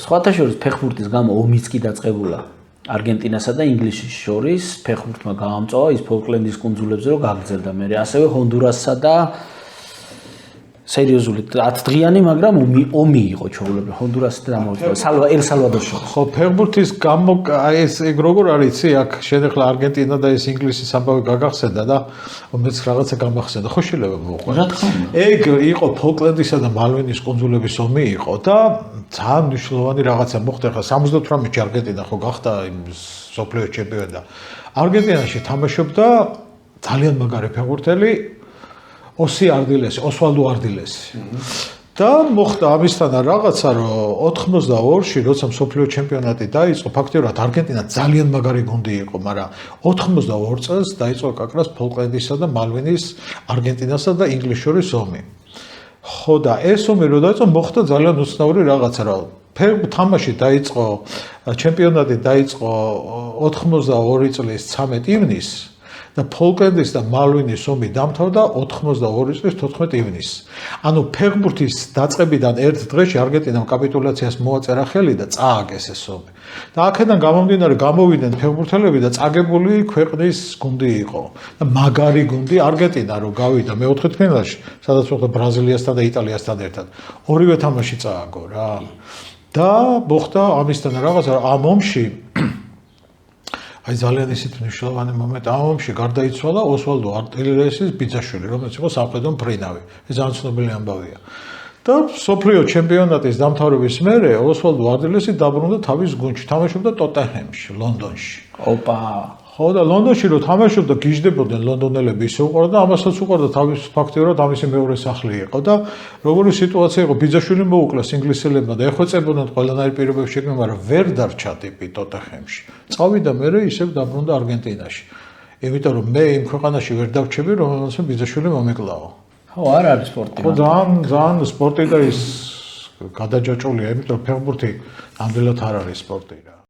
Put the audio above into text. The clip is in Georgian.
სხვათა შორის ფეხბურთის გამო ომიც კი დაწყებულა არგენტინასა და ინგლისის შორის ფეხბურთმა გაამწვა ის ფოლკლენდის კუნძულებზე რომ გაგრძელდა მე ასევე ჰონდურასსა და სერიოზული 10 დღიანი, მაგრამ ომი იყო ჩაულებრივ ჰონდურასთან დამოუკიდებლობა ელ სალვადორს შორის. ხო, ფეხბურთის გამო ეს ეგ როგორ არის, იცი, აქ შენ ახლა არგენტინა და ეს ინგლისის ამბავი გაგახსენდა და მეც რაღაცა გამახსენდა. ხო შეიძლება მოყვე. რა თქმა უნდა. ეგ იყო ფოლკლენდისა და მალვინის კუნძულების ომი იყო და ძალიან მნიშვნელოვანი რაღაცა მოხდა. ახლა 78-ში არგენტინა ხო გახდა მსოფლიოს ჩემპიონი და არგენტინაში თამაშობდა ძალიან მაგარი ფეხბურთელი ოსვალდო არდილესი. და მოხდა ამისთან რაღაცა რომ 82-ში როცა მსოფლიო ჩემპიონატი დაიწყო, ფაქტობრივად არგენტინა ძალიან მაგარი გუნდი იყო, მაგრამ 82 წელს დაიწყო კაკრას ფოლკლენდისა და მალვინის არგენტინასა და ინგლისის შორის ომი. ხო და ეს ომი რო დაიწყო, მოხდა ძალიან უცნაური რაღაცა, რომ თამაში დაიწყო, ჩემპიონატი დაიწყო 82 წლის 13 ივნისს და ფოლკლენდის და მალვინის ომი დამთავრდა 82 წლის 14 ივნისს. ანუ ფეხბურთის დაწყებიდან ერთ დღეში არგენტინამ კაპიტულაციას მოაწერა ხელი და წააგეს ეს ომი. და აქედან გამომდინარე გამოვიდნენ ფეხბურთელები და წაგებული ქვეყნის გუნდი იყო. და მაგარი გუნდი არგენტინა რო გავიდა მეოთხედფინალში, სადაც მოხდა ბრაზილიასთან და იტალიასთან ერთად. ორივე თამაში წააგო რა. და მოხდა ამისთან რაღაცა ამ ომში აი ძალიან ისეთ მნიშვნელოვანი მომენტი ამ ომში გარდაიცვალა ოსვალდო არდილესის ბიძაშვილი, რომელიც იყო სამხედრო მფრინავი. ეს ძალიან ცნობილი ამბავია. და მსოფლიო ჩემპიონატის დამთავრების მერე ოსვალდო არდილესი დაბრუნდა თავის გუნდში, თამაშობდა ტოტენჰემში, ლონდონში. ოპა. ხო და ლონდონში რო თამაშობდა, გიждდებოდნენ ლონდონელები ისე უყარდა, ამასაც უყარდა თავის ფაქტიურად ამისი მეორე სახლი იყო და როგორი სიტუაცია იყო, ბიძაშვილი მოუკლეს ინგლისელებმა და ეხვეწებოდნენ ყველანაირ პირობებში, მაგრამ ვერ დარჩა ტიპი ტოტენჰემში. წავიდა მერე ისევ დაბრუნდა არგენტინაში. იმიტომ რომ მე იმ ქვეყანაში ვერ დავრჩები, რომელსაც ბიძაშვილი მომეკლაო. ხო, არ არის სპორტი. ხო, ძალიან სპორტი და ის გადაჯაჭვულია, იმიტომ რომ ფეხბურთი ამდენად არ არის სპორტი რა.